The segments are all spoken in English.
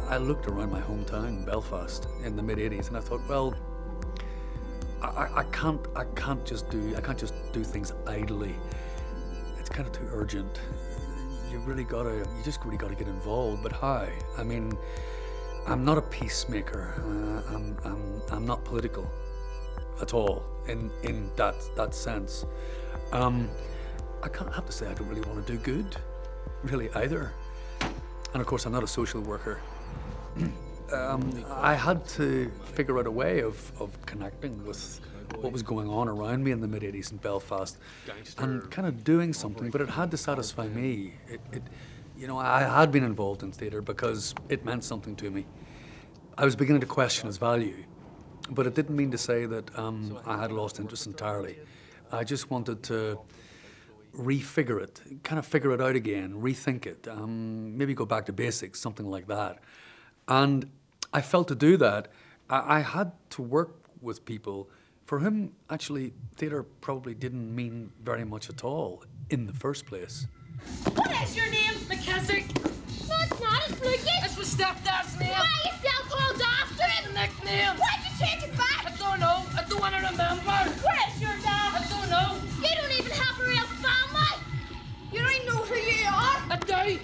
I looked around my hometown, Belfast, in the mid-'80s, and I thought, well, I can't just do things idly. It's kind of too urgent. You just really gotta get involved. But how? I mean, I'm not a peacemaker. I'm not political at all in that sense. I have to say I don't really want to do good, really either. And of course, I'm not a social worker. I had to figure out a way of connecting with what was going on around me in the mid-'80s in Belfast and kind of doing something, but it had to satisfy me. I had been involved in theatre because it meant something to me. I was beginning to question its value, but it didn't mean to say that I had lost interest entirely. I just wanted to refigure it, kind of figure it out again, rethink it, maybe go back to basics, something like that. And I felt to do that, I had to work with people for whom actually theatre probably didn't mean very much at all in the first place. What is your name, McKissick? No, it's not. It's Lucas. It's my stepdad's name. Why are you still called after It's it? the nickname. Why'd you change it back? I don't know. I don't want to remember. Where's your dad? I don't know. You don't even have a real family. You don't even know who you are. I do.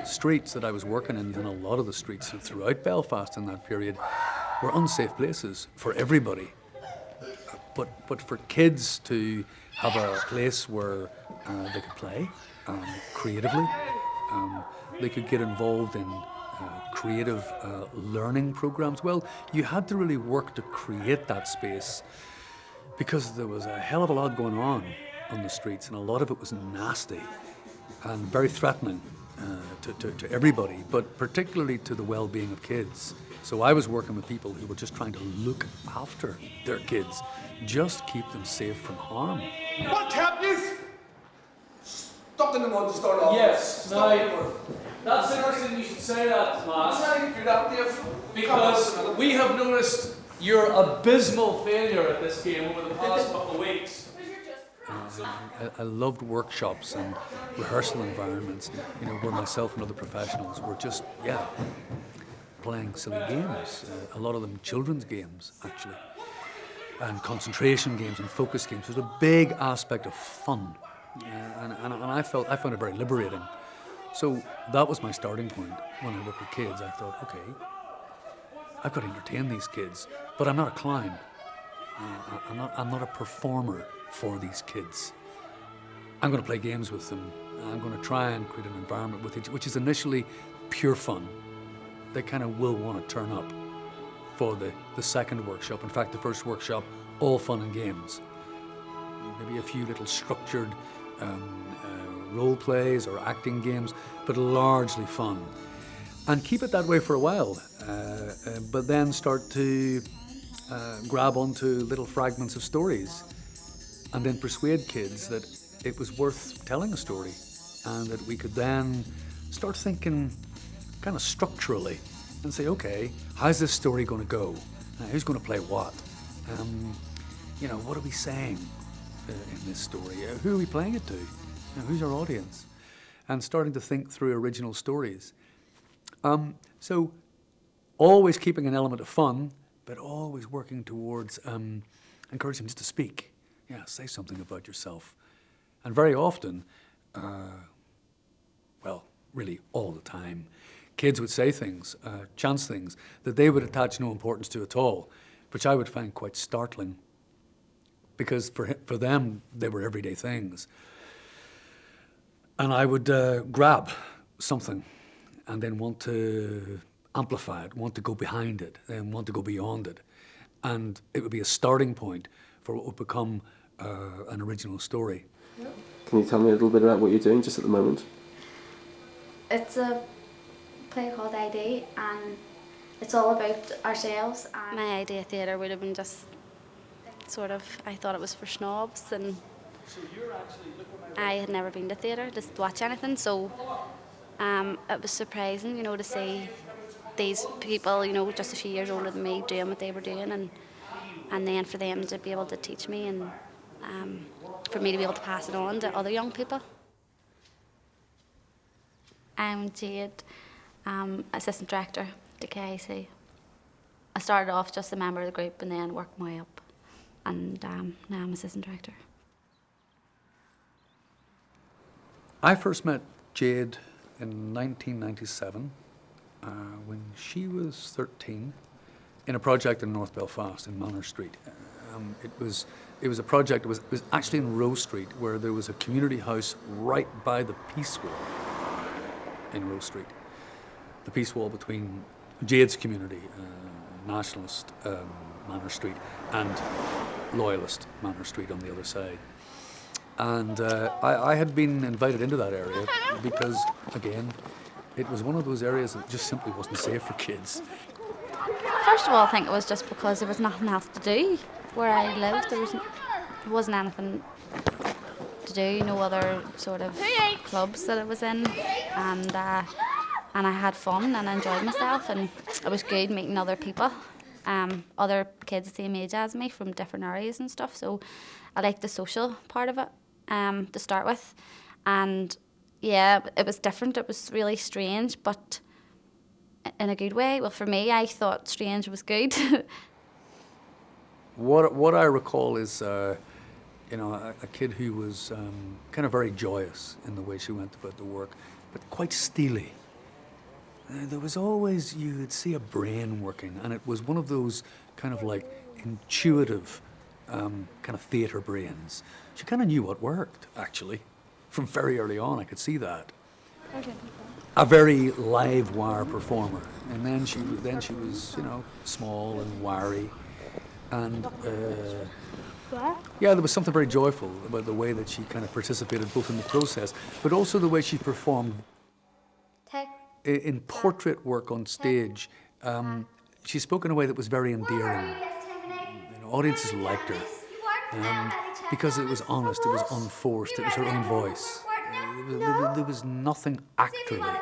Streets that I was working in, and a lot of the streets throughout Belfast in that period, were unsafe places for everybody. But for kids to have a place where they could play creatively, they could get involved in creative learning programs, well, you had to really work to create that space because there was a hell of a lot going on the streets, and a lot of it was nasty and very threatening. To everybody, but particularly to the well-being of kids. So I was working with people who were just trying to look after their kids, just keep them safe from harm. What happened is stopped in the mud to start off. Yes, now, that's interesting you should say that, Tomas, because we have noticed your abysmal failure at this game over the past couple of weeks. I loved workshops and rehearsal environments, where myself and other professionals were just, playing silly games. A lot of them children's games, actually, and concentration games and focus games. There's a big aspect of fun, and I found it very liberating. So that was my starting point when I worked with kids. I thought, okay, I've got to entertain these kids, but I'm not a clown. I'm not a performer for these kids. I'm going to play games with them. I'm going to try and create an environment with each, which is initially pure fun. They kind of will want to turn up for the second workshop. In fact, the first workshop, all fun and games. Maybe a few little structured role plays or acting games, but largely fun. And keep it that way for a while, but then start to grab onto little fragments of stories and then persuade kids that it was worth telling a story and that we could then start thinking kind of structurally and say, okay, how's this story going to go? Who's going to play what? What are we saying in this story? Who are we playing it to? Who's our audience? And starting to think through original stories. So always keeping an element of fun, but always working towards encouraging them just to speak. Say something about yourself. And very often, really all the time, kids would say things, chance things, that they would attach no importance to at all, which I would find quite startling, because for them, they were everyday things. And I would grab something and then want to amplify it, want to go behind it, and want to go beyond it. And it would be a starting point for what would become an original story. Can you tell me a little bit about what you're doing just at the moment? It's a play called ID, and it's all about ourselves. And my idea of theatre would have been just sort of, I thought it was for snobs, and I had never been to theatre, just watch anything, so it was surprising, to see these people, you know, just a few years older than me, doing what they were doing, and then for them to be able to teach me and for me to be able to pass it on to other young people. I'm Jade, Assistant Director to KIC. I started off just a member of the group and then worked my way up, and now I'm Assistant Director. I first met Jade in 1997 when she was 13 in a project in North Belfast in Manor Street. It was a project, it was actually in Rowe Street, where there was a community house right by the peace wall in Rowe Street. The peace wall between Jade's community, nationalist Manor Street, and loyalist Manor Street on the other side. And I had been invited into that area because, again, it was one of those areas that just simply wasn't safe for kids. First of all, I think it was just because there was nothing else to do where I lived. There wasn't anything to do, no other sort of clubs that I was in, and I had fun and I enjoyed myself, and it was good meeting other people, other kids the same age as me from different areas and stuff. So I liked the social part of it to start with, and yeah, it was different. It was really strange, but in a good way. Well, for me, I thought strange was good. What I recall is, you know, a kid who was kind of very joyous in the way she went about the work, but quite steely. There was always, you'd see a brain working, and it was one of those kind of like intuitive kind of theatre brains. She kind of knew what worked, actually. From very early on, I could see that. A very live wire performer, and then she was, you know, small and wiry, and yeah, there was something very joyful about the way that she kind of participated both in the process, but also the way she performed in portrait work on stage. She spoke in a way that was very endearing. You know, audiences liked her because it was honest, it was unforced, it was her own voice. There was nothing actorly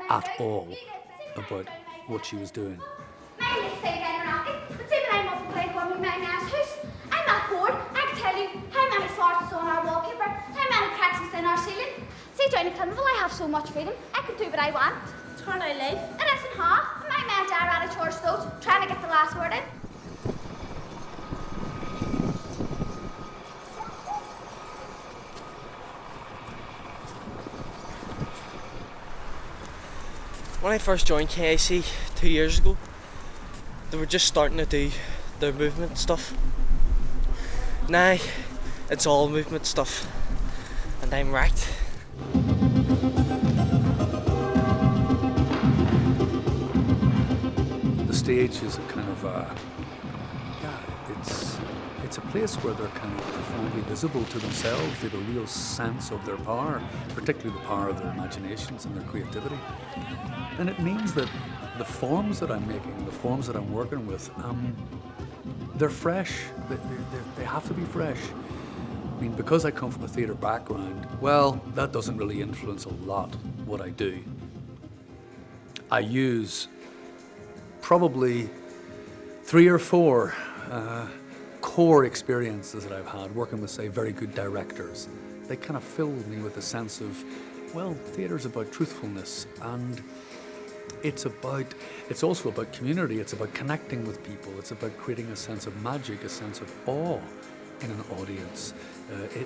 at all about what she was doing. I'm not bored. I can tell you how many farts on our wallpaper, how many cracks within our ceiling. See, down in Clinville, I have so much freedom. I can do what I want. It's where I live. It isn't half. My man Dad ran a church those, trying to get the last word in. When I first joined KIC 2 years ago, they were just starting to do their movement stuff. Now, it's all movement stuff, and I'm wrecked. The stage is a kind of it's a place where they're kind of profoundly visible to themselves. They have a real sense of their power, particularly the power of their imaginations and their creativity. And it means that the forms that I'm making, the forms that I'm working with, they're fresh. They have to be fresh. I mean, because I come from a theatre background, well, that doesn't really influence a lot what I do. I use probably 3 or 4 core experiences that I've had working with, say, very good directors. They kind of filled me with a sense of, well, theatre's about truthfulness, and it's also about community. It's about connecting with people. It's about creating a sense of magic, a sense of awe in an audience.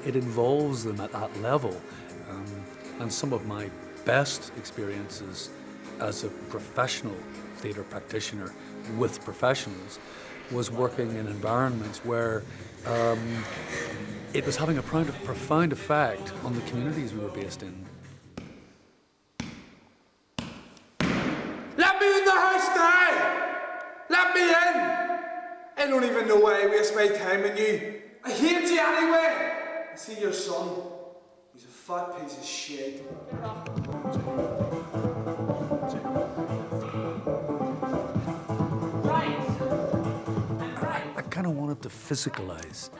It involves them at that level. And some of my best experiences as a professional theatre practitioner with professionals was working in environments where it was having a profound effect on the communities we were based in. Let me in the house now! Let me in! I don't even know why I waste my time on you. I hate you anyway! I see your son. He's a fat piece of shit. I kind of wanted to physicalize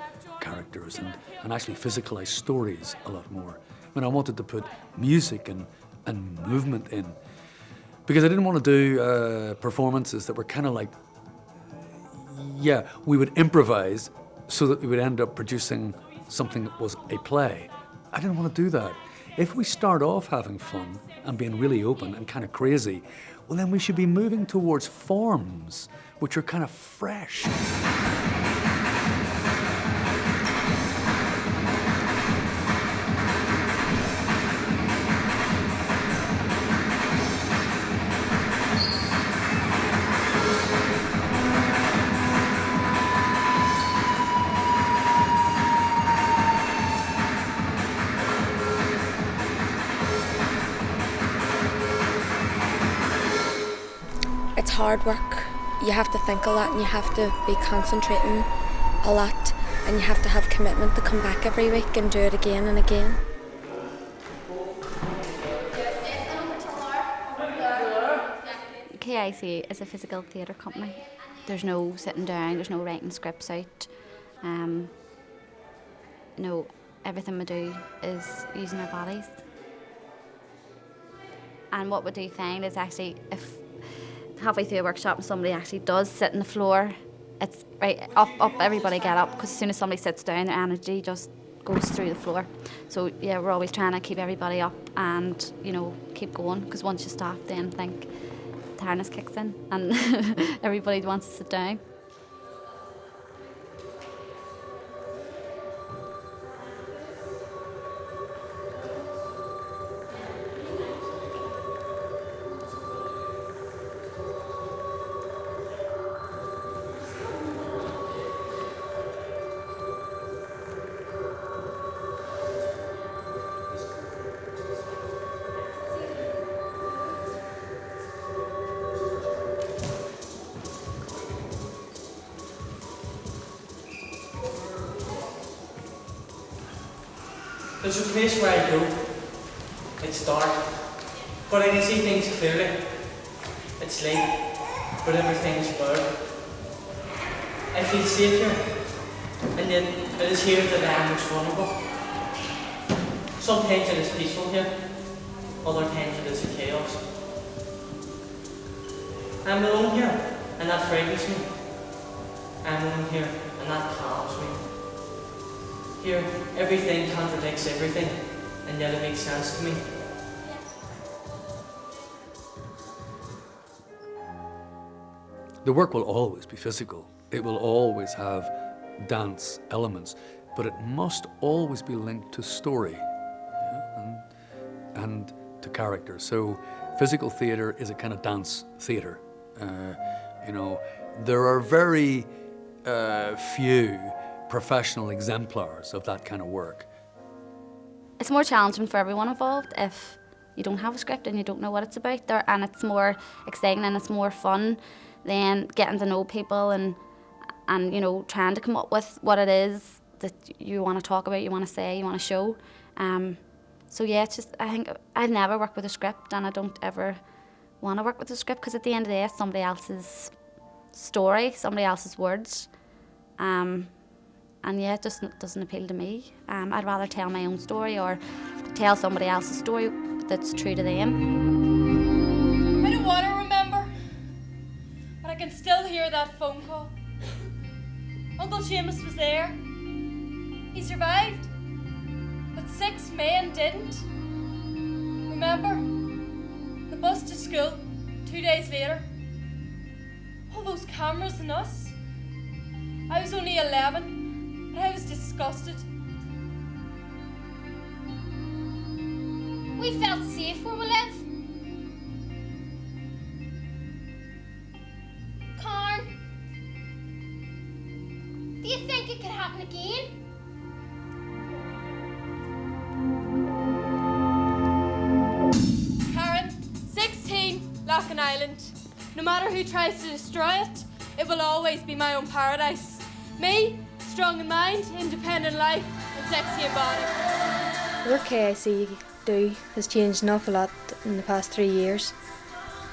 characters and actually physicalize stories a lot more. I mean, I wanted to put music and movement in. because I didn't want to do performances that were kind of like, yeah, we would improvise so that we would end up producing something that was a play. I didn't want to do that. If we start off having fun and being really open and kind of crazy, well, then we should be moving towards forms which are kind of fresh. It's hard work. You have to think a lot and you have to be concentrating a lot and you have to have commitment to come back every week and do it again and again. KIC is a physical theatre company. There's no sitting down, there's no writing scripts out. No, everything we do is using our bodies. And what we do find is actually if halfway through a workshop and somebody actually does sit on the floor, it's right up, everybody get up, because as soon as somebody sits down, their energy just goes through the floor. So yeah, we're always trying to keep everybody up and, you know, keep going, because once you stop, then think tiredness kicks in and everybody wants to sit down. There's a place where I go. It's dark, but I can see things clearly. It's late, but everything's blurred. I feel safe here, and yet it is here that I am most vulnerable. Sometimes it is peaceful here, other times it is a chaos. I'm alone here, and that frightens me. I'm alone here, and that calms me. Here, everything contradicts everything, and yet it makes sense to me. The work will always be physical. It will always have dance elements, but it must always be linked to story, yeah, and to character. So physical theatre is a kind of dance theatre. You know, there are very few professional exemplars of that kind of work. It's more challenging for everyone involved if you don't have a script and you don't know what it's about, and it's more exciting and it's more fun than getting to know people and you know, trying to come up with what it is that you want to talk about, you want to say, you want to show. So yeah, it's just, I think I've never worked with a script, and I don't ever want to work with a script, because at the end of the day it's somebody else's story, somebody else's words. And yeah, it just doesn't appeal to me. I'd rather tell my own story or tell somebody else's story that's true to them. I don't want to remember, but I can still hear that phone call. Uncle Seamus was there. He survived, but 6 men didn't. Remember? The bus to school, 2 days later. All those cameras and us. I was only 11. And I was disgusted. We felt safe where we live. Karen, do you think it could happen again? Karen, 16, Loughlin Island. No matter who tries to destroy it, it will always be my own paradise. Me, strong in mind, independent life, and sexy in body. The work KIC do has changed an awful lot in the past 3 years.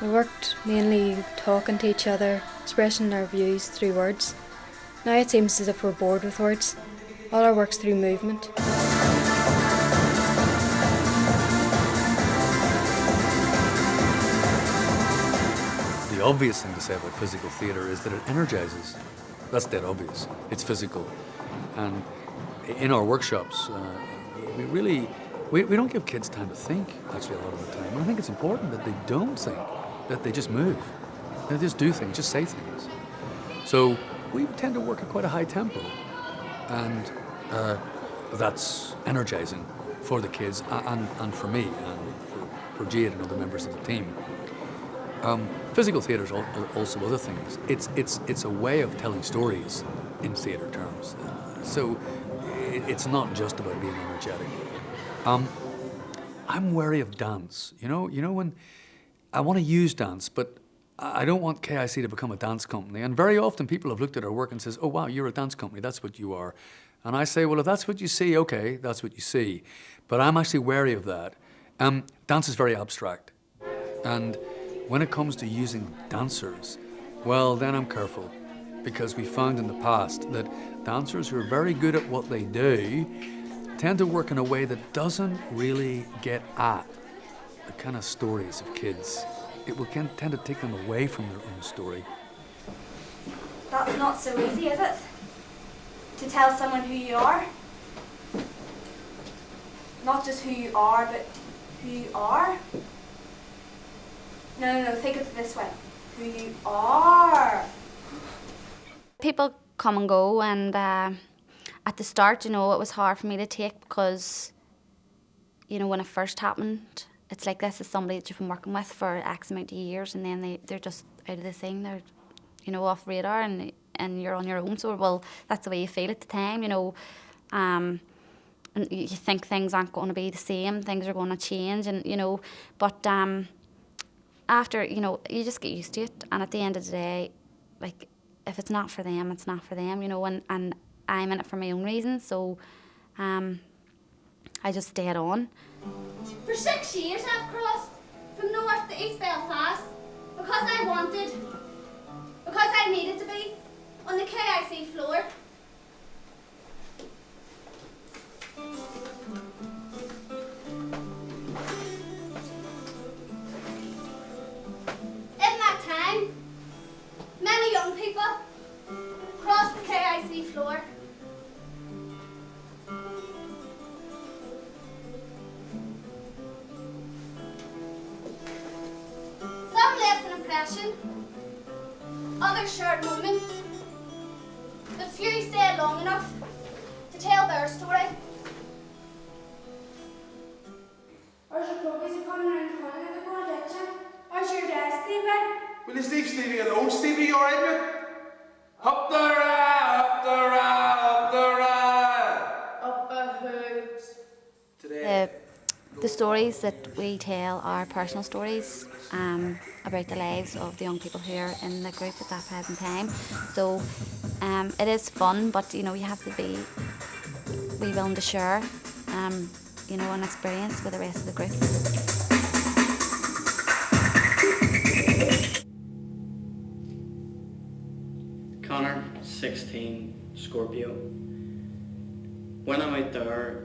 We worked mainly talking to each other, expressing our views through words. Now it seems as if we're bored with words. All our work's through movement. the obvious thing to say about physical theatre is that it energizes. That's dead obvious. It's physical. And in our workshops, we don't give kids time to think, actually, a lot of the time. And I think it's important that they don't think, that they just move. They just do things, just say things. So we tend to work at quite a high tempo. And that's energizing for the kids and for me and for Jade and other members of the team. Physical theatre is also other things. It's a way of telling stories in theatre terms. So it's not just about being energetic. I'm wary of dance. You know when I want to use dance, but I don't want KIC to become a dance company. And very often people have looked at our work and says, "Oh wow, you're a dance company. That's what you are." And I say, well, if that's what you see, okay, that's what you see. But I'm actually wary of that. Dance is very abstract. And when it comes to using dancers, well, then I'm careful. Because we found in the past that dancers who are very good at what they do tend to work in a way that doesn't really get at the kind of stories of kids. It will tend to take them away from their own story. That's not so easy, is it? To tell someone who you are. Not just who you are, but who you are. No, think of it this way. Who you are. People come and go, and at the start, it was hard for me to take because, when it first happened, it's like this is somebody that you've been working with for X amount of years, and then they're just out of the thing. They're, off radar, and you're on your own. So, well, that's the way you feel at the time, and you think things aren't going to be the same. Things are going to change, and but after, you just get used to it. And at the end of the day, like, if it's not for them, it's not for them, and I'm in it for my own reasons. So, I just stayed on. For 6 years I've crossed from North to East Belfast because I wanted, because I needed to be on the KIC floor. In that time, many young people crossed the KIC floor. Some left an impression, others shared moments, but few stayed long enough to tell their story. Where's your progress? You're coming around the corner, they're going to get you. Where's your desk, Stevie? Will you leave Stevie alone? Stevie, you alright, mate? Up the ride, up the ride, up the ride. Up a hoot. Today. The stories that we tell are personal stories about the lives of the young people who are in the group at that present time. So it is fun, but you have to be willing to share an experience with the rest of the group. Connor, 16, Scorpio. When I'm out there,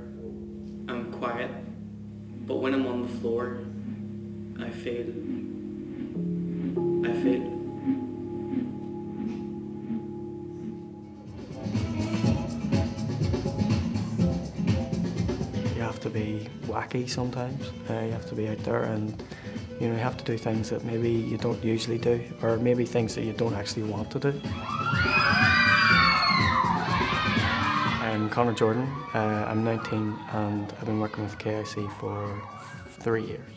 I'm quiet, but when I'm on the floor, I feel. You have to be wacky sometimes. You have to be out there, and you have to do things that maybe you don't usually do, or maybe things that you don't actually want to do. I'm Connor Jordan. I'm 19, and I've been working with KIC for 3 years.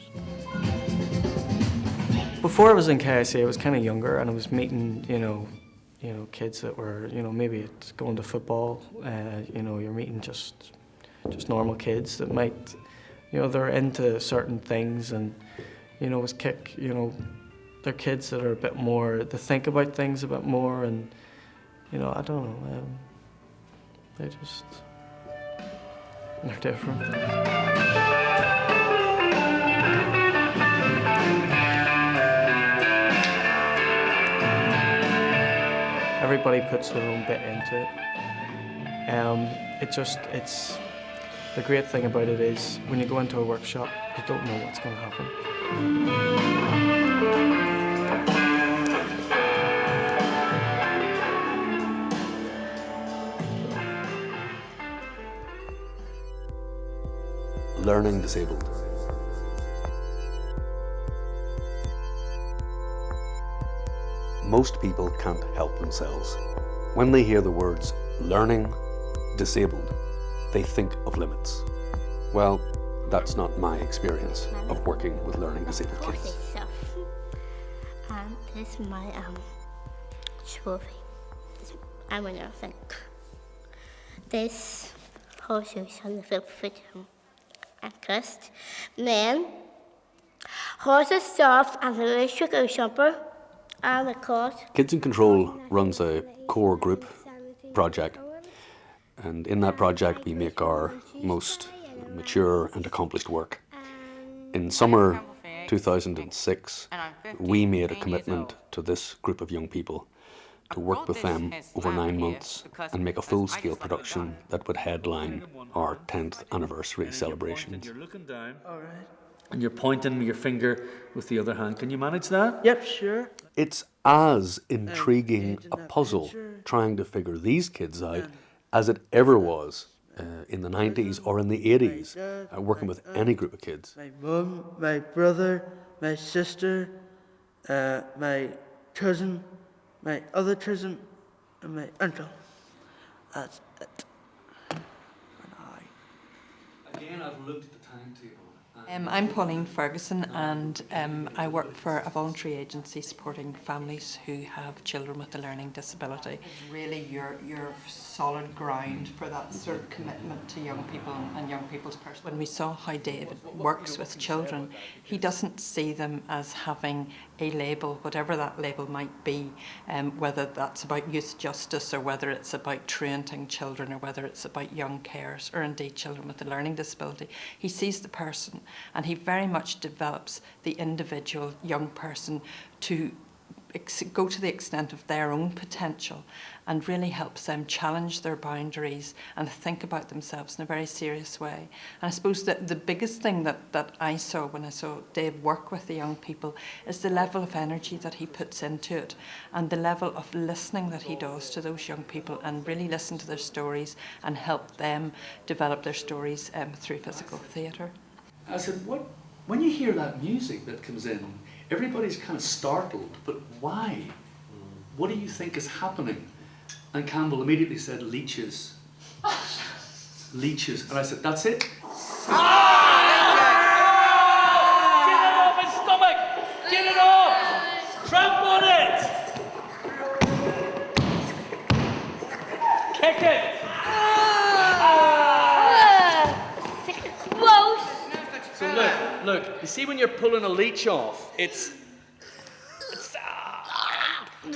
Before I was in KIC, I was kind of younger, and I was meeting, kids that were, maybe it's going to football. You're meeting just normal kids that might, they're into certain things, and, with KIC, they're kids that are a bit more, they think about things a bit more, and, I don't know, they're different. Everybody puts their own bit into it. It's the great thing about it is when you go into a workshop, you don't know what's going to happen. learning disabled. Most people can't help themselves. When they hear the words learning disabled, they think of limits. Well, that's not my experience of working with learning disabled kids. This is my trophy. I want to think. This horse is on the foot and crust. Then horse is soft and the sugar jumper and the court. Kids in Control runs a core group project, and in that project we make our most mature and accomplished work. In summer 2006, we made a commitment to this group of young people to work with them over 9 months and make a full-scale production that would headline our 10th anniversary celebrations. You're looking down. All right. And you're pointing your finger with the other hand. Can you manage that? Yep, sure. It's as intriguing a puzzle trying to figure these kids out as it ever was in the 90s or in the 80s, working with any group of kids. My mum, my brother, my sister, my cousin, my other cousin, and my uncle. That's it. Again, I've looked at the timetable. I'm Pauline Ferguson, and I work for a voluntary agency supporting families who have children with a learning disability. It's really your solid ground for that sort of commitment to young people and young people's person. When we saw how David works with children, he doesn't see them as having a label, whatever that label might be, whether that's about youth justice or whether it's about truanting children or whether it's about young carers or indeed children with a learning disability. He sees the person, and he very much develops the individual young person to go to the extent of their own potential and really helps them challenge their boundaries and think about themselves in a very serious way. And I suppose that the biggest thing that I saw when I saw Dave work with the young people is the level of energy that he puts into it and the level of listening that he does to those young people and really listen to their stories and help them develop their stories through physical theatre. I said, when you hear that music that comes in, everybody's kind of startled, but why? What do you think is happening? And Campbell immediately said, leeches. Leeches. And I said, that's it? Get it off his stomach! Get it off! Tramp on it! Kick it! So look, you see when you're pulling a leech off, it's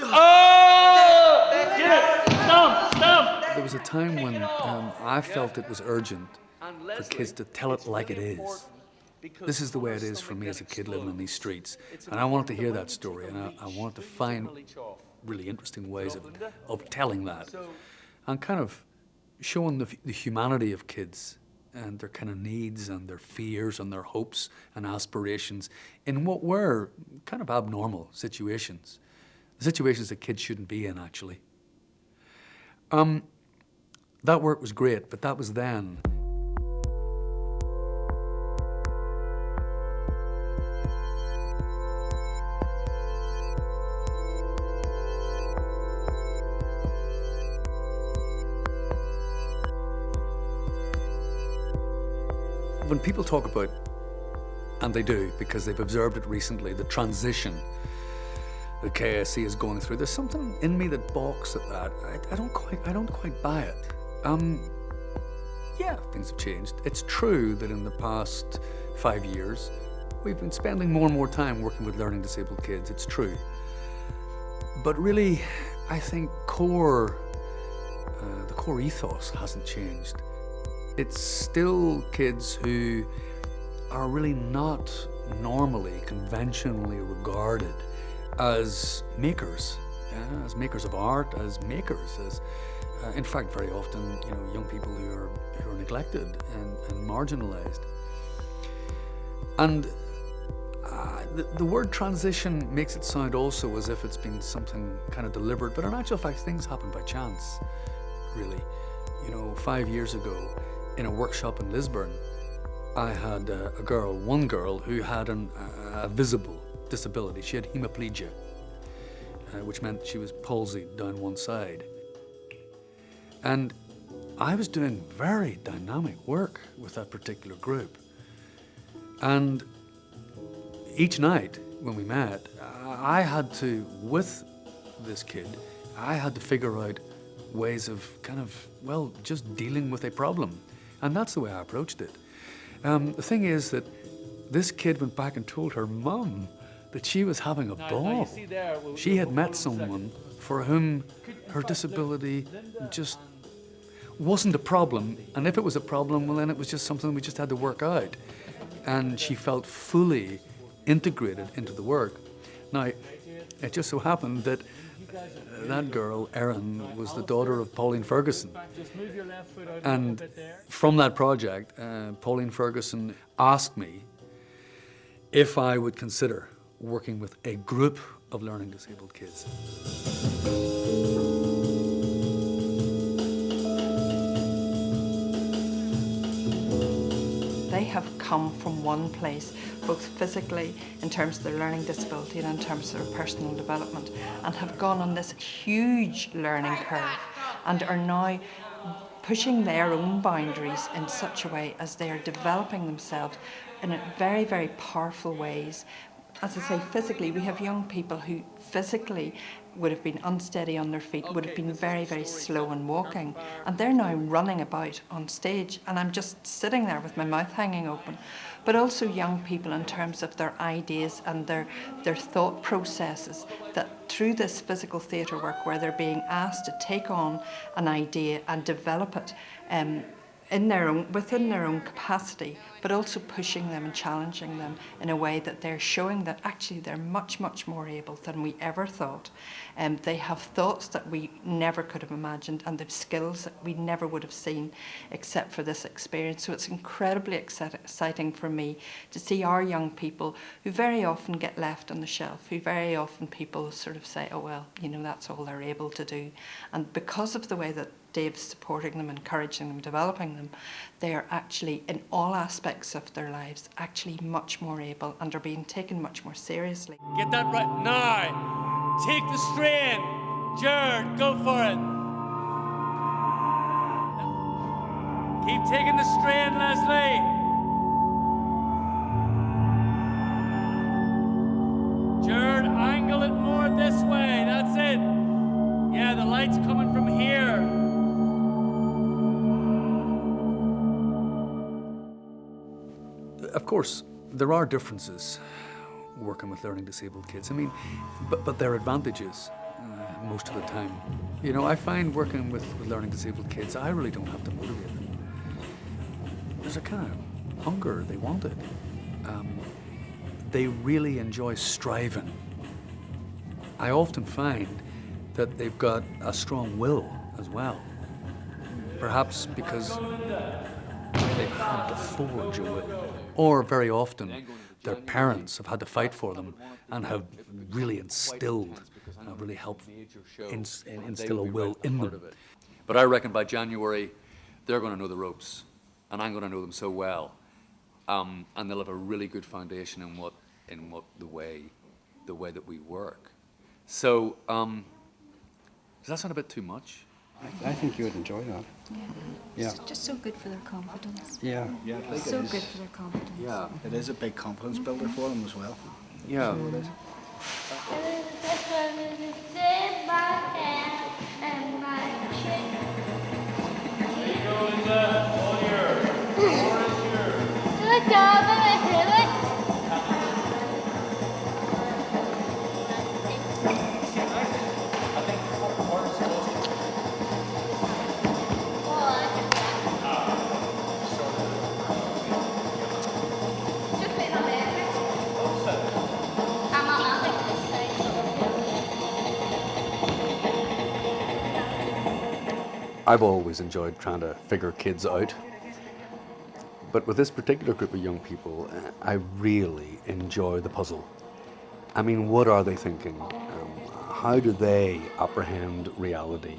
oh! Get it! Stomp! There was a time when I felt it was urgent for kids to tell it like it is. This is the way it is for me as a kid living in these streets. And I wanted to hear that story, and I wanted to find really interesting ways of telling that. And kind of showing the humanity of kids and their kind of needs and their fears and their hopes and aspirations in what were kind of abnormal situations. Situations that kids shouldn't be in, actually. That work was great, but that was then. When people talk about, and they do because they've observed it recently, the transition that KIC is going through, there's something in me that balks at that. I don't quite buy it. Yeah, things have changed. It's true that in the past 5 years, we've been spending more and more time working with learning disabled kids. It's true. But really, I think the core ethos hasn't changed. It's still kids who are really not normally, conventionally regarded as makers, as makers of art, as makers, in fact, very often, young people who are neglected and marginalized. And the word transition makes it sound also as if it's been something kind of deliberate, but in actual fact, things happen by chance, really. 5 years ago, in a workshop in Lisburn, I had one girl who had a visible disability. She had hemiplegia, which meant she was palsied down one side. And I was doing very dynamic work with that particular group. And each night when we met, I had to, with this kid, I had to figure out ways of kind of, well, just dealing with a problem. And that's the way I approached it. The thing is that this kid went back and told her mum that she was having a ball. She had met someone for whom her disability just wasn't a problem. And if it was a problem, well, then it was just something we just had to work out. And she felt fully integrated into the work. Now, it just so happened that that girl, Erin, was the daughter of Pauline Ferguson. And from that project, Pauline Ferguson asked me if I would consider working with a group of learning disabled kids. They have come from one place, both physically, in terms of their learning disability and in terms of their personal development, and have gone on this huge learning curve and are now pushing their own boundaries in such a way as they are developing themselves in very, very powerful ways. As I say, physically, we have young people who physically would have been unsteady on their feet, would have been very, very slow in walking, and they're now running about on stage, and I'm just sitting there with my mouth hanging open. But also young people in terms of their ideas and their thought processes, that through this physical theatre work where they're being asked to take on an idea and develop it within their own capacity, but also pushing them and challenging them in a way that they're showing that actually they're much, much more able than we ever thought. They have thoughts that we never could have imagined, and they've skills that we never would have seen except for this experience. So it's incredibly exciting for me to see our young people who very often get left on the shelf, who very often people sort of say, oh well, you know, that's all they're able to do. And because of the way that Dave's supporting them, encouraging them, developing them, they are actually, in all aspects of their lives, actually much more able and are being taken much more seriously. Get that right now. Take the strain. Jared, go for it. Keep taking the strain, Leslie. Jared, angle it more this way. That's it. Yeah, the light's coming from here. Of course, there are differences working with learning disabled kids. I mean, but there are advantages most of the time. You know, I find working with learning disabled kids, I really don't have to motivate them. There's a kind of hunger, they want it. They really enjoy striving. I often find that they've got a strong will as well. Perhaps because they've had to forge a will. Or very often, their parents have had to fight for them and have really instilled, really helped instill a will in them. But I reckon by January, they're going to know the ropes, and I'm going to know them so well, and they'll have a really good foundation in the way that we work. So, does that sound a bit too much? I think you would enjoy that. Yeah. It's just so good for their confidence. Yeah. Yeah, I think so good for their confidence. Yeah. It is a big confidence builder for them as well. Yeah. So it is. Good job, I did it. I've always enjoyed trying to figure kids out. But with this particular group of young people, I really enjoy the puzzle. I mean, what are they thinking? How do they apprehend reality?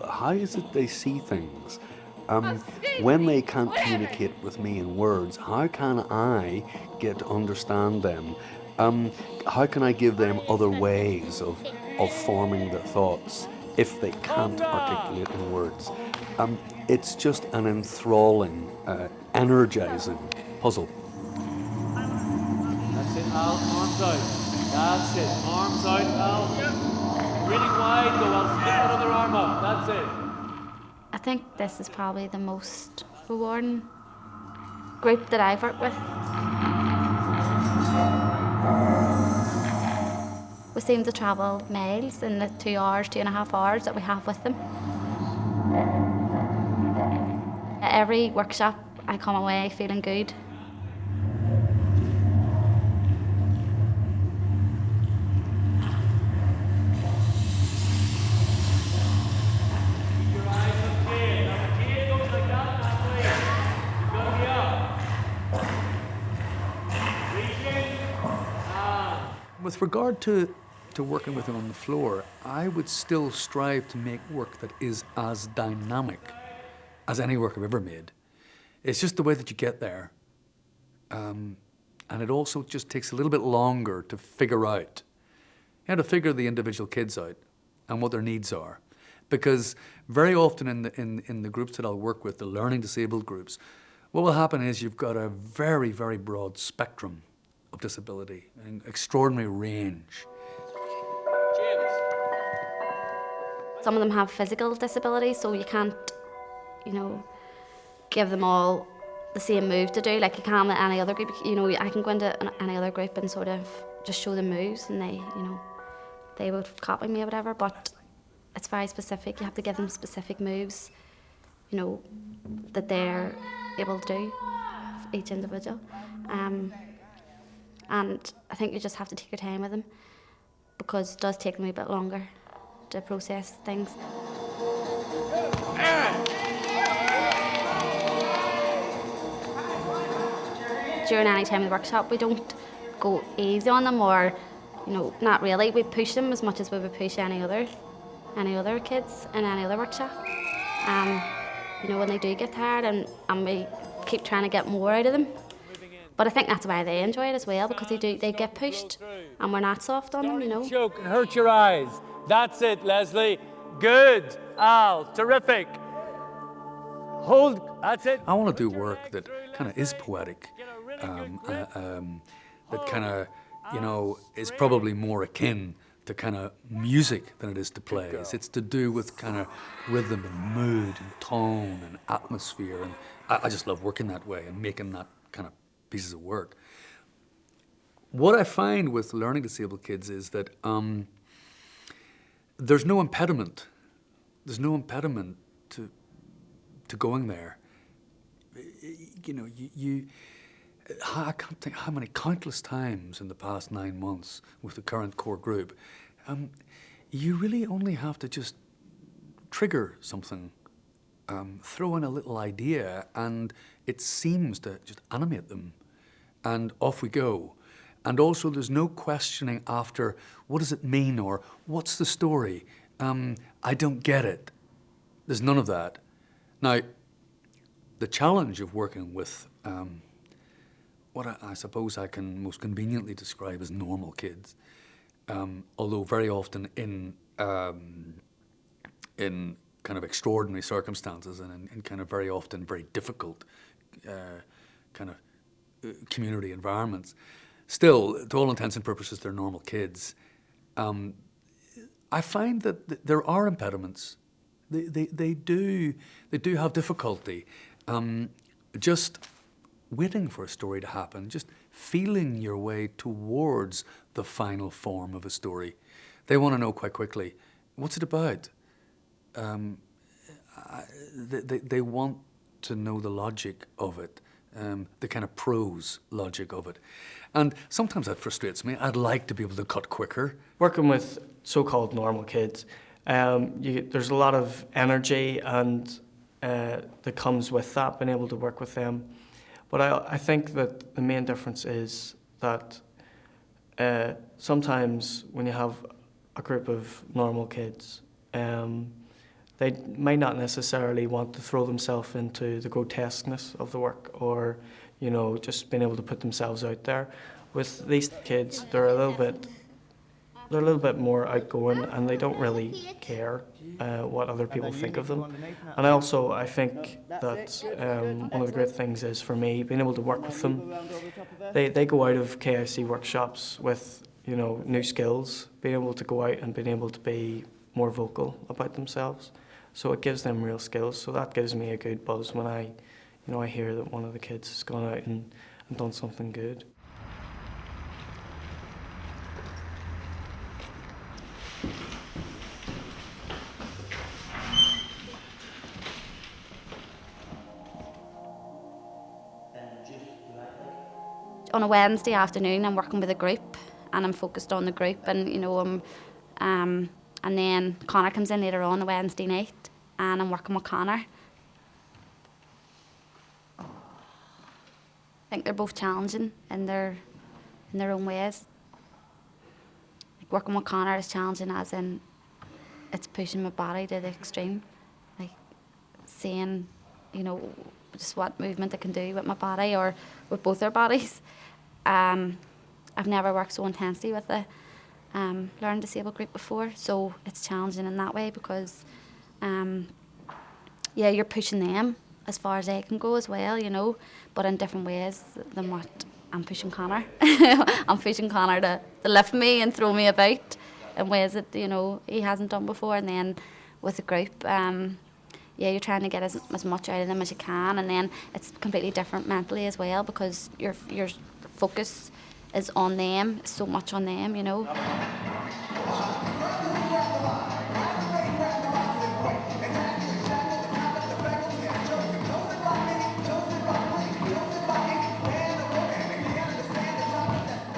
How is it they see things? When they can't communicate with me in words, how can I get to understand them? How can I give them other ways of forming their thoughts if they can't articulate in words? It's just an enthralling, energizing puzzle. That's it, Al. Arms out. That's it. Arms out, Al. Really wide though, Al. Stick that other arm up. That's it. I think this is probably the most rewarding group that I've worked with. We seem to travel miles in the 2 hours, 2.5 hours that we have with them. At every workshop, I come away feeling good. With regard to working with them on the floor, I would still strive to make work that is as dynamic as any work I've ever made. It's just the way that you get there. And it also just takes a little bit longer to figure out, to figure the individual kids out and what their needs are. Because very often in the groups that I'll work with, the learning disabled groups, what will happen is you've got a very, very broad spectrum of disability, an extraordinary range. Some of them have physical disabilities, so you can't, give them all the same move to do like you can with any other group. I can go into any other group and sort of just show them moves and they would copy me or whatever, but it's very specific. You have to give them specific moves, that they're able to do, each individual. And I think you just have to take your time with them because it does take them a bit longer to process things. During any time of the workshop, we don't go easy on them or, not really. We push them as much as we would push any other kids in any other workshop. When they do get tired and we keep trying to get more out of them. But I think that's why they enjoy it as well, because they get pushed and we're not soft on them, Choke and hurt your eyes. That's it, Leslie. Good. Al, terrific. Hold, that's it. I want to do work that kind of is poetic, that kind of, is probably more akin to kind of music than it is to plays. It's to do with kind of rhythm and mood and tone and atmosphere. And I just love working that way and making that kind of pieces of work. What I find with learning disabled kids is that there's no impediment. There's no impediment to going there. I can't think how many countless times in the past 9 months with the current core group, you really only have to just trigger something, throw in a little idea, and it seems to just animate them. And off we go. And also there's no questioning after, what does it mean, or what's the story? I don't get it. There's none of that. Now, the challenge of working with what I suppose I can most conveniently describe as normal kids, although very often in kind of extraordinary circumstances and in kind of very often very difficult kind of community environments. Still, to all intents and purposes, they're normal kids. I find that there are impediments. They do have difficulty. Just waiting for a story to happen, just feeling your way towards the final form of a story. They want to know quite quickly, what's it about? They want to know the logic of it, the kind of prose logic of it. And sometimes that frustrates me. I'd like to be able to cut quicker. Working with so-called normal kids, there's a lot of energy and that comes with that, being able to work with them. But I think that the main difference is that sometimes when you have a group of normal kids, They might not necessarily want to throw themselves into the grotesqueness of the work, or, you know, just being able to put themselves out there. With these kids, they're a little bit more outgoing, and they don't really care what other people think of them. And I think that one of the great things is, for me, being able to work with them. They go out of KIC workshops with, you know, new skills, being able to go out and being able to be more vocal about themselves. So it gives them real skills. So that gives me a good buzz when I hear that one of the kids has gone out and done something good. On a Wednesday afternoon, I'm working with a group, and I'm focused on the group, and you know, and then Connor comes in later on a Wednesday night, and I'm working with Connor. I think they're both challenging in their own ways. Like, working with Connor is challenging, as in it's pushing my body to the extreme, like seeing, you know, just what movement I can do with my body or with both our bodies. I've never worked so intensely with a learning disabled group before, so it's challenging in that way because, yeah, you're pushing them as far as they can go as well, you know, but in different ways than what I'm pushing Connor. I'm pushing Connor to lift me and throw me about in ways that, you know, he hasn't done before. And then with the group, yeah, you're trying to get as much out of them as you can, and then it's completely different mentally as well because your focus is on them, so much on them, you know.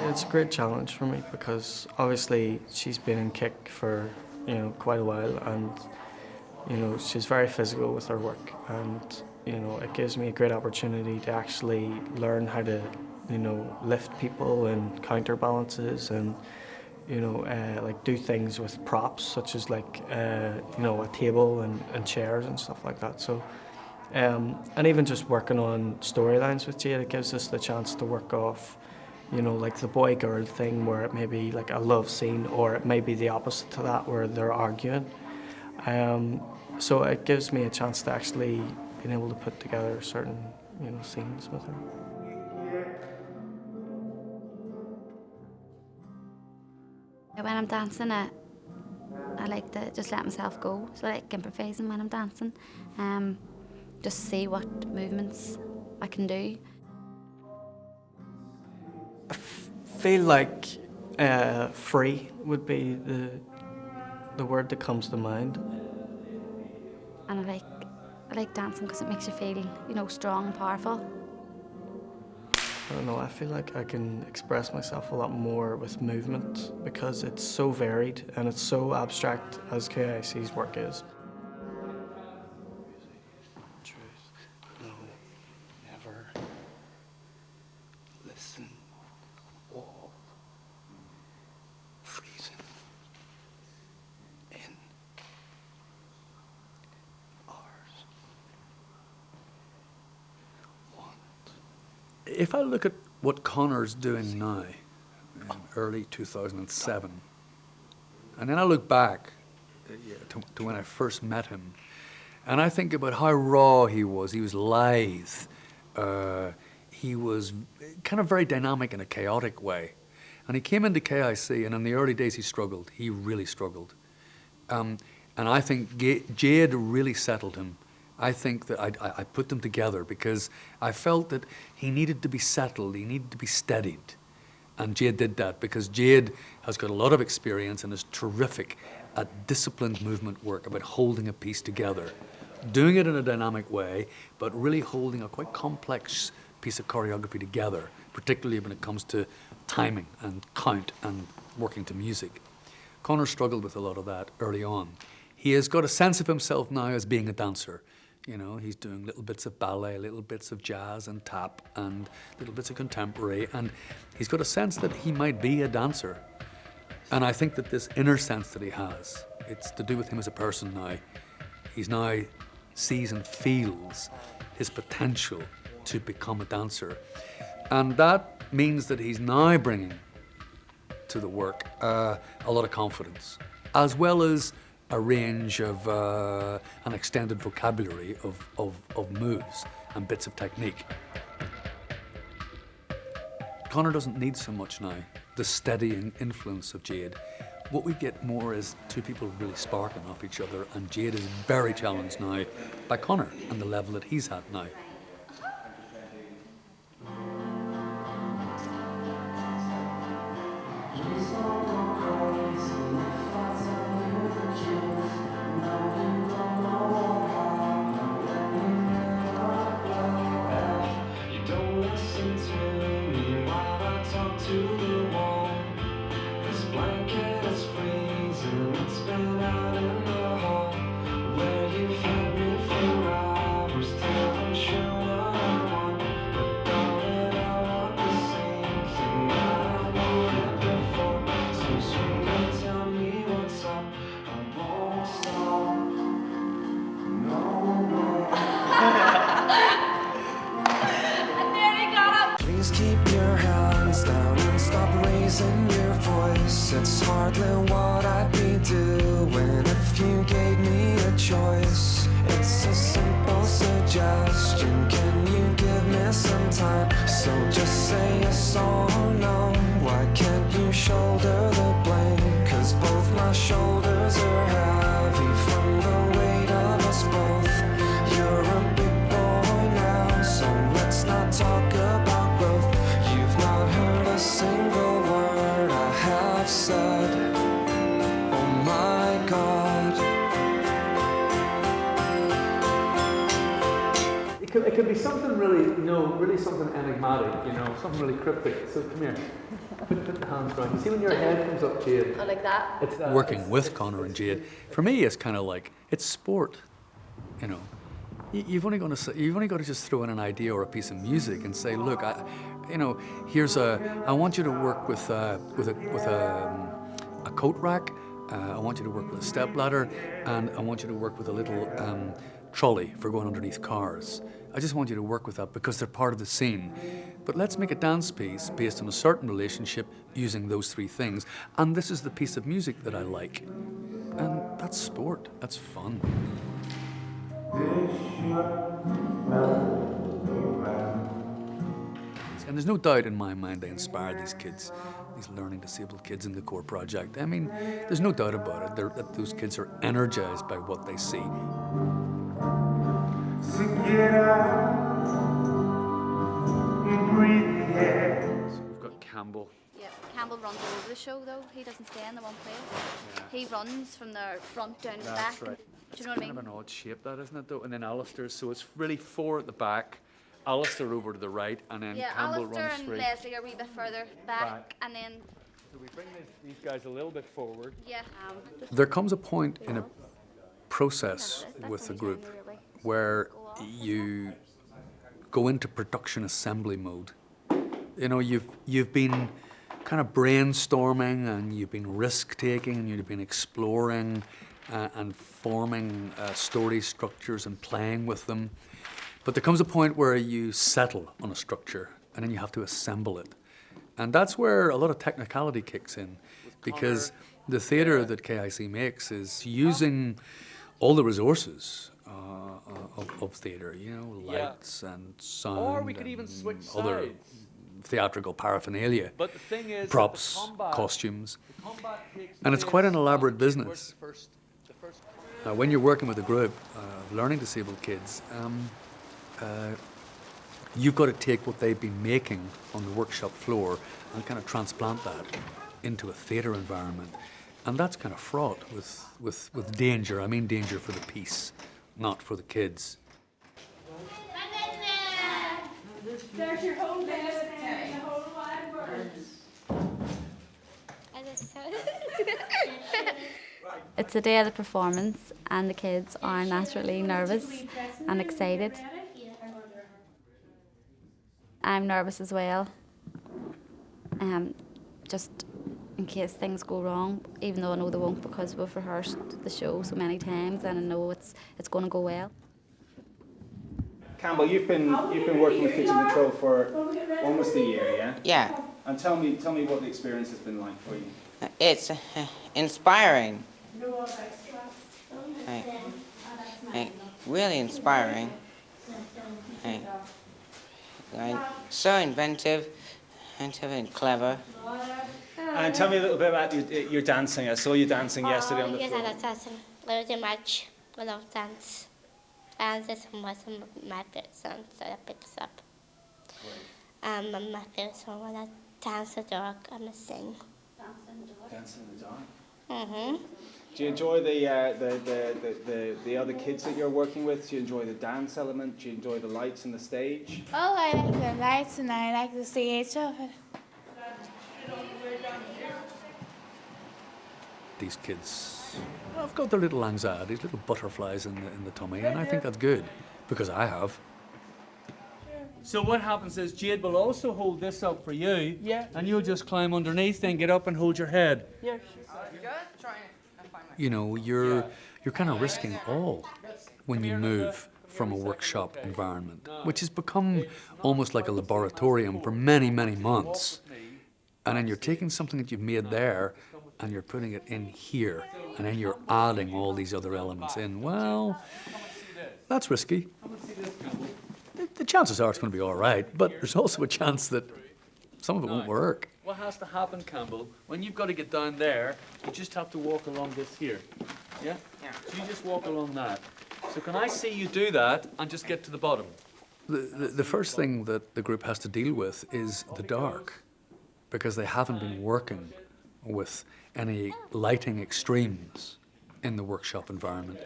It's a great challenge for me because obviously she's been in KIC for, you know, quite a while, and you know, she's very physical with her work, and you know, it gives me a great opportunity to actually learn how to, you know, lift people and counterbalances, and you know, like do things with props such as like you know, a table and chairs and stuff like that. So and even just working on storylines with Jade, it gives us the chance to work off, you know, like the boy-girl thing where it may be like a love scene, or it may be the opposite to that where they're arguing. So it gives me a chance to actually being able to put together certain, you know, scenes with her. When I'm dancing, I like to just let myself go. So I like improvising when I'm dancing. Just see what movements I can do. I feel like free would be the word that comes to mind. And I like dancing because it makes you feel, you know, strong and powerful. I don't know, I feel like I can express myself a lot more with movement because it's so varied and it's so abstract as KIC's work is. Truth, no, never, listen, all, freezing, in, ours, want. If I look at what Connor's doing now, in early 2007, and then I look back to when I first met him, and I think about how raw he was lithe, he was kind of very dynamic in a chaotic way. And he came into KIC, and in the early days he struggled, he really struggled. And I think Jade really settled him. I think that I put them together because I felt that he needed to be settled, he needed to be steadied. And Jade did that because Jade has got a lot of experience and is terrific at disciplined movement work, about holding a piece together, doing it in a dynamic way, but really holding a quite complex piece of choreography together, particularly when it comes to timing and count and working to music. Connor struggled with a lot of that early on. He has got a sense of himself now as being a dancer. You know, he's doing little bits of ballet, little bits of jazz and tap, and little bits of contemporary, and he's got a sense that he might be a dancer. And I think that this inner sense that he has, it's to do with him as a person now. He's now sees and feels his potential to become a dancer. And that means that he's now bringing to the work a lot of confidence, as well as a range of an extended vocabulary of moves and bits of technique. Conor doesn't need so much now the steadying influence of Jade. What we get more is two people really sparking off each other, and Jade is very challenged now by Conor and the level that he's at now. Please keep your hands down and stop raising your voice. It's hardly what I'd be doing if you gave me a choice. It's a simple suggestion. Can you give me some time? So just say yes or no. Why can't you shoulder the blame? 'Cause both my shoulders are heavy from the weight of us both. You're a big boy now, so let's not talk about growth. You've not heard a single word I have said. Oh my God. It could be something really, really something enigmatic, something really cryptic. So come here, put the hands around. You see when your head comes up, Jade? Oh, like that? It's Working with Conor and Jade, for me, it's kind of like, it's sport, You've only got to just throw in an idea or a piece of music and say, look, I want you to work with a coat rack. I want you to work with a step ladder, and I want you to work with a little trolley for going underneath cars. I just want you to work with that because they're part of the scene. But let's make a dance piece based on a certain relationship using those three things. And this is the piece of music that I like. And that's sport. That's fun. And there's no doubt in my mind they inspired these kids, these learning disabled kids in the core project. I mean, there's no doubt about it that those kids are energized by what they see. So get out and breathe the air. So we've got Campbell. Yeah, Campbell runs all over the show though. He doesn't stay in the one place. Yeah. He runs from the front down to the back. Right. Do you know what I mean? It's kind of an odd shape, that, isn't it, though? And then Alistair, so it's really four at the back, Alistair over to the right, and then Campbell Alistair runs straight. and Leslie are a wee bit further back. And then... So we bring these guys a little bit forward. Yeah. There comes a point in a process with the group where you go into production assembly mode. You've been kind of brainstorming, and you've been risk-taking, and you've been exploring and forming story structures and playing with them. But there comes a point where you settle on a structure, and then you have to assemble it. And that's where a lot of technicality kicks in, because the theatre that KIC makes is using all the resources of theatre, lights and sound, or we could even switch other sides. Theatrical paraphernalia, But the thing is, props, that the combat, costumes, the combat takes and it's place quite an elaborate after business. the first When you're working with a group of learning disabled kids, you've got to take what they've been making on the workshop floor and kind of transplant that into a theatre environment. And that's kind of fraught with danger. I mean danger for the piece, not for the kids. There's your whole list and the whole wide world. It's the day of the performance, and the kids are naturally nervous and excited. I'm nervous as well. Just in case things go wrong, even though I know they won't because we've rehearsed the show so many times and I know it's going to go well. Campbell, you've been working with Kitchen Control for almost a year, yeah? Yeah. And tell me what the experience has been like for you. It's inspiring. Really inspiring. So inventive and clever. And tell me a little bit about your dancing. I saw you dancing yesterday on the Yes, floor. I love dancing. Very much. I love dance. Dance is one of my favorite songs that I pick up. My favorite song when I dance in the dark and I sing. Dancing in the dark. Mm-hmm. Do you enjoy the other kids that you're working with? Do you enjoy the dance element? Do you enjoy the lights and the stage? Oh, I like the lights and I like the stage of it. These kids have got their little anxieties, little butterflies in the tummy, and I think that's good, because I have. So what happens is Jade will also hold this up for you, and you'll just climb underneath, then get up and hold your head. Yeah. You know, you're kind of risking all when you move from a workshop environment, which has become almost like a laboratorium for many, many months. And then you're taking something that you've made there and you're putting it in here, and then you're adding all these other elements in. Well, that's risky. The chances are it's going to be all right, but there's also a chance that some of it won't work. What has to happen, Campbell, when you've got to get down there, you just have to walk along this here. Yeah? Yeah. So you just walk along that. So can I see you do that and just get to the bottom? The first thing that the group has to deal with is the dark, because they haven't been working with any lighting extremes in the workshop environment.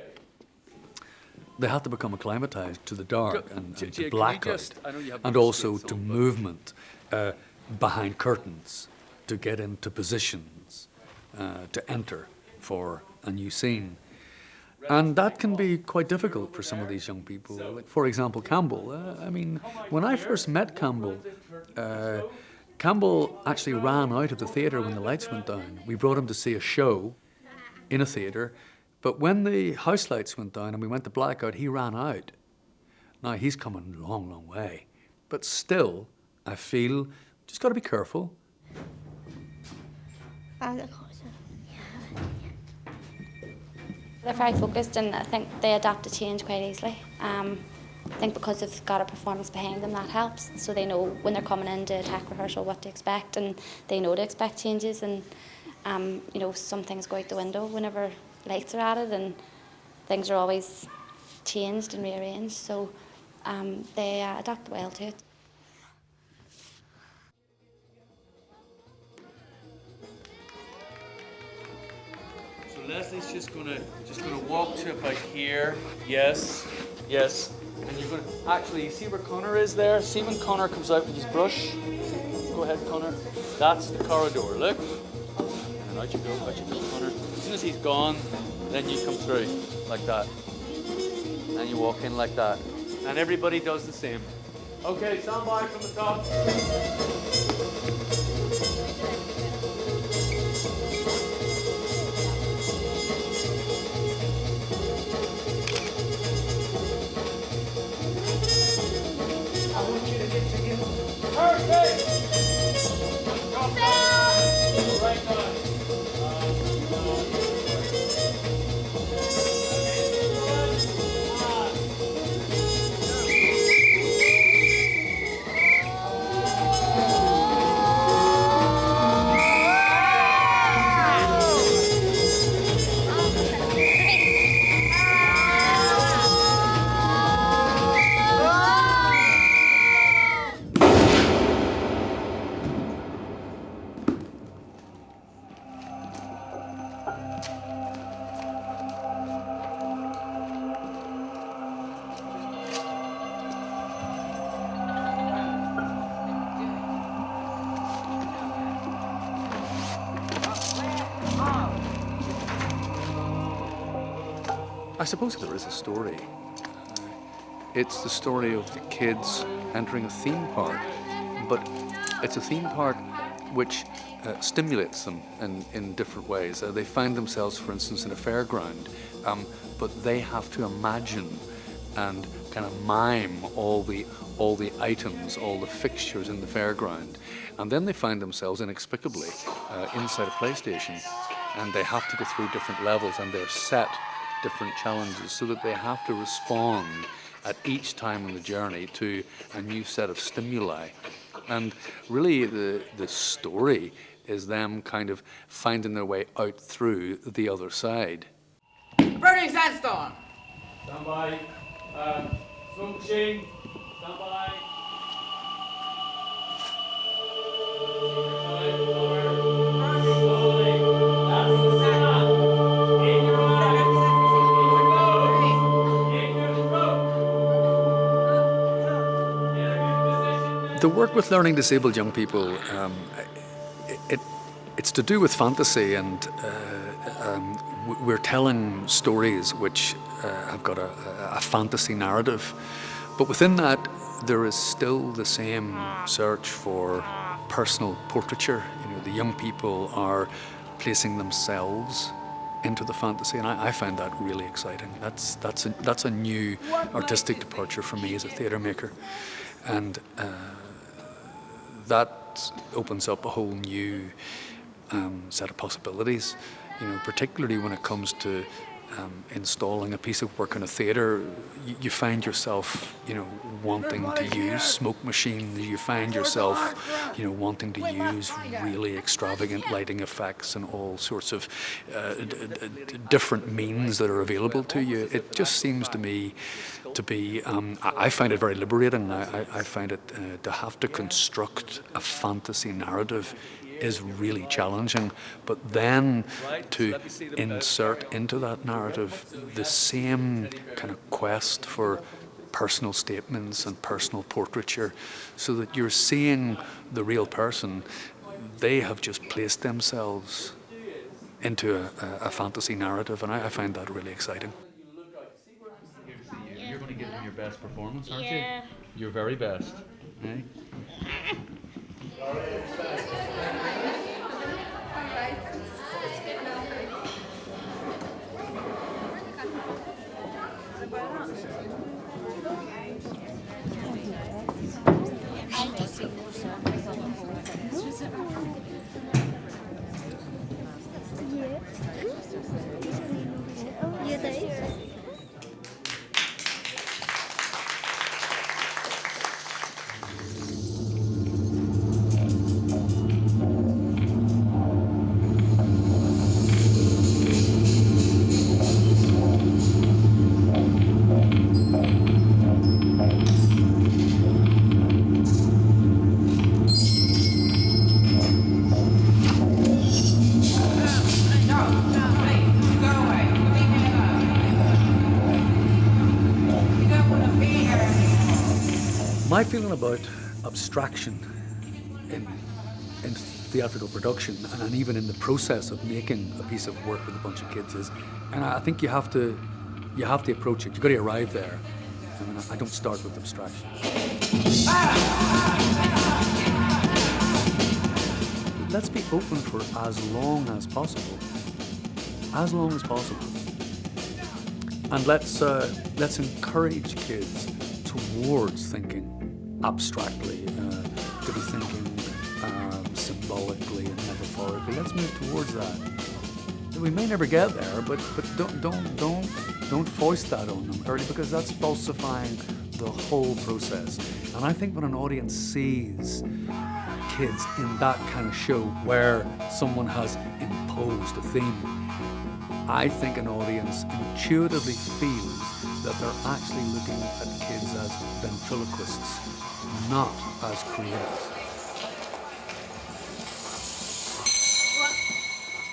They have to become acclimatized to the dark and to blackout, and also to movement behind curtains, to get into positions, to enter for a new scene. And that can be quite difficult for some of these young people. Like, for example, Campbell. I mean, when I first met Campbell, Campbell actually ran out of the theatre when the lights went down. We brought him to see a show in a theatre, but when the house lights went down and we went to blackout, he ran out. Now, he's come a long, long way. But still, I feel, just got to be careful. They're very focused and I think they adapt to change quite easily. I think because they've got a performance behind them, that helps. So they know when they're coming into attack rehearsal what to expect, and they know to expect changes, and you know, some things go out the window whenever lights are added, and things are always changed and rearranged. So they adapt well to it. So Leslie's just gonna walk to about here. Yes, yes. And you're gonna actually, you see where Connor is there? See when Connor comes out with his brush? Go ahead, Connor. That's the corridor, look. And out you go, Connor. As soon as he's gone, then you come through like that. And you walk in like that. And everybody does the same. Okay, stand by from the top. I suppose there is a story. It's the story of the kids entering a theme park, but it's a theme park which stimulates them in different ways. They find themselves, for instance, in a fairground, but they have to imagine and kind of mime all the items, all the fixtures in the fairground. And then they find themselves inexplicably inside a PlayStation, and they have to go through different levels, and they're set different challenges so that they have to respond at each time on the journey to a new set of stimuli. And really the story is them kind of finding their way out through the other side. Burning sandstorm! Stand by. Smoke machine. Stand by. The work with learning disabled young people, it's to do with fantasy, and we're telling stories which have got a fantasy narrative. But within that, there is still the same search for personal portraiture. You know, the young people are placing themselves into the fantasy, and I find that really exciting. That's a new artistic departure for me as a theatre maker, and that opens up a whole new set of possibilities. You know, particularly when it comes to installing a piece of work in a theatre, you find yourself, you know, wanting to use smoke machines. You find yourself, you know, wanting to use really extravagant lighting effects and all sorts of different means that are available to you. It just seems to me to be, I find it very liberating. I find it to have to construct a fantasy narrative is really challenging, but then to insert into that narrative the same kind of quest for personal statements and personal portraiture, so that you're seeing the real person. They have just placed themselves into a fantasy narrative, and I find that really exciting. You're going to give them your best performance, aren't Yeah. you? Your very best. Eh? My feeling about abstraction in theatrical production, and even in the process of making a piece of work with a bunch of kids, is, and I think you have to approach it. You've got to arrive there. I mean, I don't start with abstraction. Let's be open for as long as possible. As long as possible. And let's encourage kids towards thinking abstractly, to be thinking symbolically and metaphorically. Let's move towards that. We may never get there, but don't foist that on them early, because that's falsifying the whole process. And I think when an audience sees kids in that kind of show where someone has imposed a theme, I think an audience intuitively feels that they're actually looking at kids as ventriloquists, not as creators.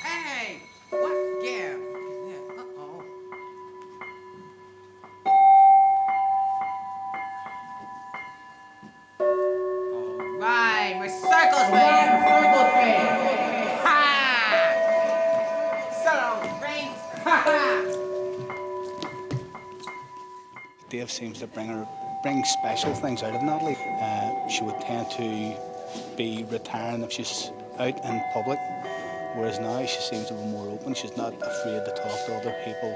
Hey! What? Yeah. Uh-oh. All right, we're circles, man. Circles, man. Ha! So, rings. Ha ha! Dave seems to bring special things out of Natalie. She would tend to be retiring if she's out in public, whereas now she seems to be more open. She's not afraid to talk to other people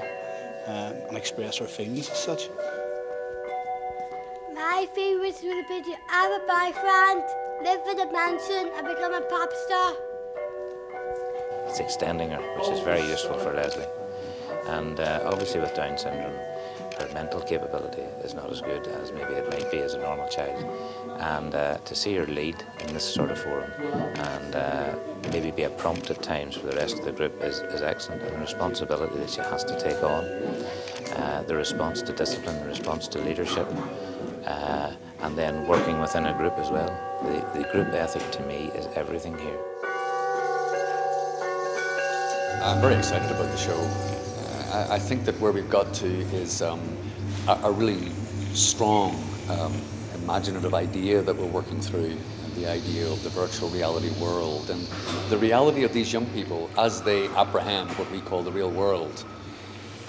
and express her feelings as such. My favourites would be to have a boyfriend, live in a mansion and become a pop star. It's extending her, which is very useful for Leslie. And obviously with Down syndrome, her mental capability is not as good as maybe it might be as a normal child. And to see her lead in this sort of forum and maybe be a prompt at times for the rest of the group is excellent, and the responsibility that she has to take on, the response to discipline, the response to leadership, and then working within a group as well. The group ethic to me is everything here. I'm very excited about the show. I think that where we've got to is a really strong, imaginative idea that we're working through, the idea of the virtual reality world and the reality of these young people as they apprehend what we call the real world.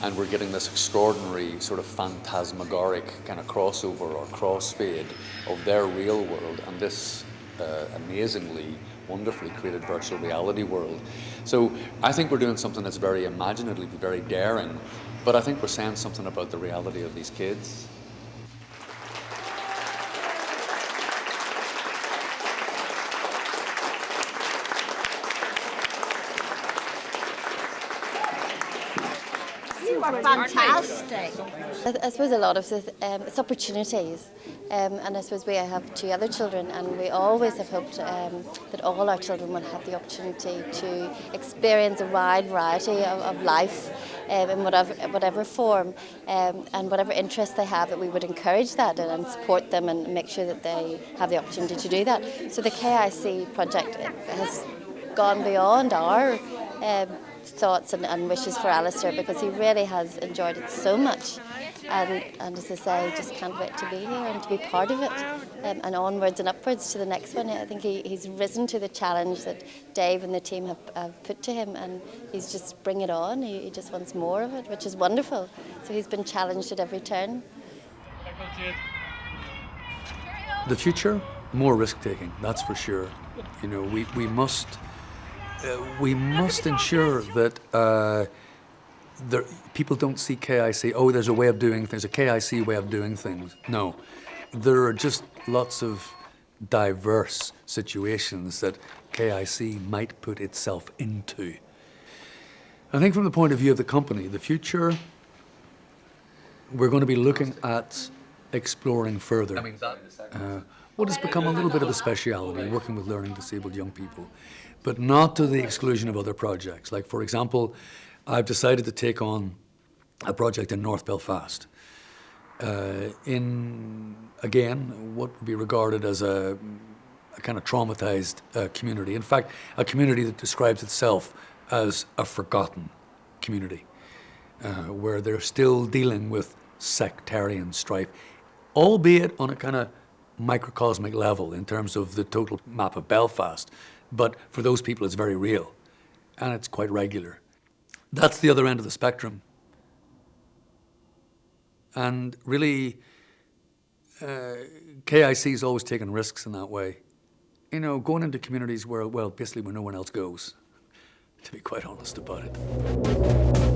And we're getting this extraordinary sort of phantasmagoric kind of crossover or crossfade of their real world and this amazingly, wonderfully created virtual reality world. So I think we're doing something that's very imaginative, very daring, but I think we're saying something about the reality of these kids. You were fantastic. I suppose a lot of it's opportunities, and I suppose we have 2 other children, and we always have hoped that all our children would have the opportunity to experience a wide variety of life in whatever form, and whatever interest they have, that we would encourage that and support them and make sure that they have the opportunity to do that. So the KIC project has gone beyond our thoughts and wishes for Alistair, because he really has enjoyed it so much, and as I say, just can't wait to be here and to be part of it, and onwards and upwards to the next one. I think he's risen to the challenge that Dave and the team have put to him, and he's just bring it on. He just wants more of it, which is wonderful. So he's been challenged at every turn. The future, more risk-taking, that's for sure. You know, we must ensure that people don't see KIC, oh, there's a way of doing things, a KIC way of doing things. No, there are just lots of diverse situations that KIC might put itself into. I think from the point of view of the company, the future, we're going to be looking at exploring further what has become a little bit of a speciality, working with learning disabled young people, but not to the exclusion of other projects. Like, for example, I've decided to take on a project in North Belfast in, again, what would be regarded as a kind of traumatized community. In fact, a community that describes itself as a forgotten community, where they're still dealing with sectarian strife, albeit on a kind of microcosmic level in terms of the total map of Belfast. But for those people, it's very real, and it's quite regular. That's the other end of the spectrum. And really, KIC's always taken risks in that way. You know, going into communities where, well, basically where no one else goes, to be quite honest about it.